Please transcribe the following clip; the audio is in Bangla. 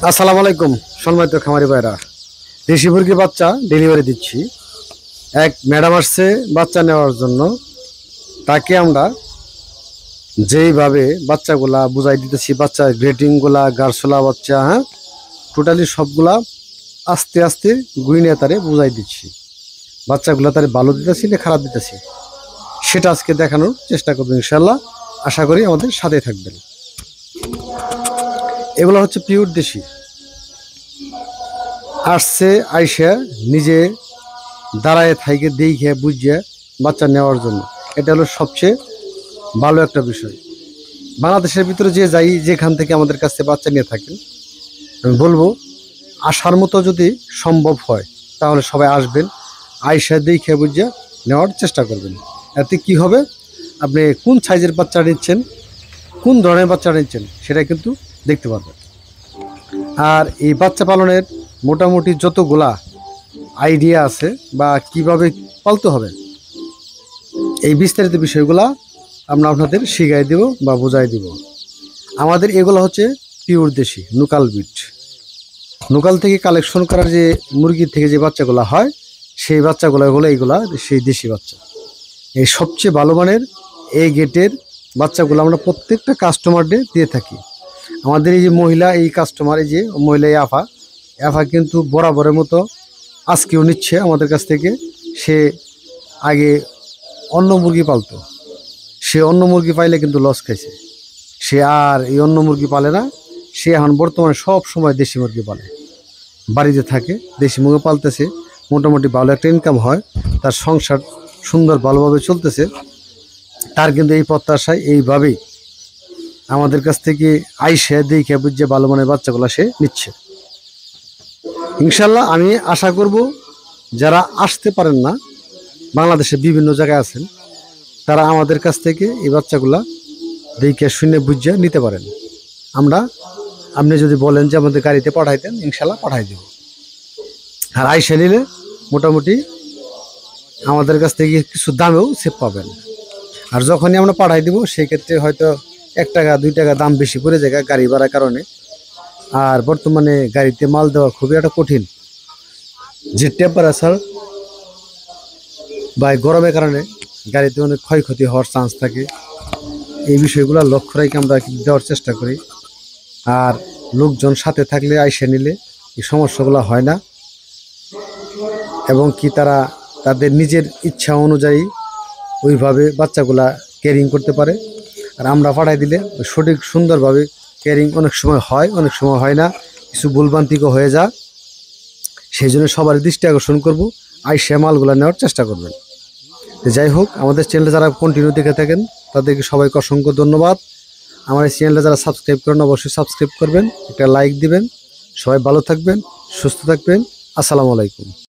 আসসালামু আলাইকুম সম্মানিত খামারি ভাইরা, দেশি মুরগি বাচ্চা ডেলিভারি দিচ্ছি। এক ম্যাডাম আসছে বাচ্চা নেওয়ার জন্য। তাকে আমরা যেইভাবে বাচ্চাগুলা বুঝাই দিতেছি, বাচ্চা গ্রেটিংগুলা, গারসোলা বাচ্চা, টোটালি সবগুলা আস্তে আস্তে গুইনে তারে বুঝাই দিচ্ছি। বাচ্চাগুলা তারে ভালো দিতেছি না খারাপ দিতেছি সেটা আজকে দেখানোর চেষ্টা করবো ইনশাল্লাহ। আশা করি আমাদের সাথে থাকবেন। এগুলো হচ্ছে পিওর দেশি। আসছে আইসা নিজে দাঁড়ায় থাইকে দেখে বুঝিয়ে বাচ্চা নেওয়ার জন্য। এটা হলো সবচেয়ে ভালো একটা বিষয়। বাংলাদেশের ভিতরে যে যাই যেখান থেকে আমাদের কাছ থেকে বাচ্চা নিয়ে থাকেন, আমি বলবো আসার মতো যদি সম্ভব হয় তাহলে সবাই আসবেন, আইসা দেখে বুঝিয়ে নেওয়ার চেষ্টা করবেন। এতে কি হবে, আপনি কোন সাইজের বাচ্চা নিচ্ছেন, কোন ধরনের বাচ্চা নিচ্ছেন সেটা কিন্তু দেখতে পারবেন। আর এই বাচ্চা পালনের মোটামুটি যতগুলা আইডিয়া আছে বা কিভাবে পালতে হবে, এই বিস্তারিত বিষয়গুলা আমরা আপনাদের শিখাই দেব বা বোঝাই দিব। আমাদের এগুলো হচ্ছে পিওর দেশি লোকাল বিট। লোকাল থেকে কালেকশন করার যে মুরগির থেকে যে বাচ্চাগুলো হয়, সেই বাচ্চাগুলো হলো এইগুলা সেই দেশি বাচ্চা। এই সবচেয়ে ভালো মানের এই গেটের বাচ্চাগুলো আমরা প্রত্যেকটা কাস্টমারদের দিয়ে থাকি। আমাদের এই যে মহিলা, এই কাস্টমার, এই যে মহিলা আফা কিন্তু বরাবরের মতো আজকেও নিচ্ছে আমাদের কাছ থেকে। সে আগে অন্য মুরগি পালতো, সে অন্য মুরগি পাইলে কিন্তু লস খাইছে। সে আর এই অন্য মুরগি পালে না, সে এখন বর্তমানে সব সময় দেশি মুরগি পালে, বাড়িতে থাকে দেশি মুরগি পালতেছে। মোটামুটি ভালো একটা ইনকাম হয়, তার সংসার সুন্দর ভালোভাবে চলতেছে। তার কিন্তু এই প্রত্যাশায় এইভাবেই আমাদের কাছ থেকে আইসে দেখে বুঝছে ভালো মানের বাচ্চাগুলো সে নিচ্ছে। ইনশাল্লাহ আমি আশা করব যারা আসতে পারেন না, বাংলাদেশে বিভিন্ন জায়গায় আছেন, তারা আমাদের কাছ থেকে এই বাচ্চাগুলা দেখে শুনে বুঝে নিতে পারেন। আপনি যদি বলেন যে আমাদের গাড়িতে পাঠাই দেন, ইনশাল্লাহ পাঠাই দেব। আর আইসে নিলে মোটামুটি আমাদের কাছ থেকে কিছু দামেও সেভ পাবেন। আর যখনই আমরা পাঠাই দিব সেই ক্ষেত্রে হয়তো 1 টাকা 2 টাকা দাম বেশি পড়ে যায় গাড়ি ভাড়ার কারণে। আর বর্তমানে গাড়িতে মাল দেওয়া খুবই একটা কঠিন, যে টেম্পারেচার বা গরমের কারণে গাড়িতে অনেক ক্ষয়ক্ষতি হওয়ার চান্স থাকে। এই বিষয়গুলো লক্ষ্য রেখে আমরা দেওয়ার চেষ্টা করি। আর লোকজন সাথে থাকলে আইসে নিলে এই সমস্যাগুলো হয় না, এবং কি তারা তাদের নিজের ইচ্ছা অনুযায়ী ওইভাবে বাচ্চাগুলা কেয়ারিং করতে পারে। আর আমরা পাঠাই দিলে সঠিক সুন্দরভাবে কেয়ারিং অনেক সময় হয়, অনেক সময় হয় না, কিছু ভুলভ্রান্তিকও হয়ে যায়। সেই জন্য সবার দৃষ্টি আকর্ষণ করবো, আইসা মালগুলো নেওয়ার চেষ্টা করবেন। যাই হোক, আমাদের চ্যানেলে যারা কন্টিনিউ দেখে থাকেন তাদেরকে সবাইকে অসংখ্য ধন্যবাদ। আমার এই চ্যানেলটা যারা সাবস্ক্রাইব করেন অবশ্যই সাবস্ক্রাইব করবেন, একটা লাইক দিবেন। সবাই ভালো থাকবেন, সুস্থ থাকবেন। আসসালামু আলাইকুম।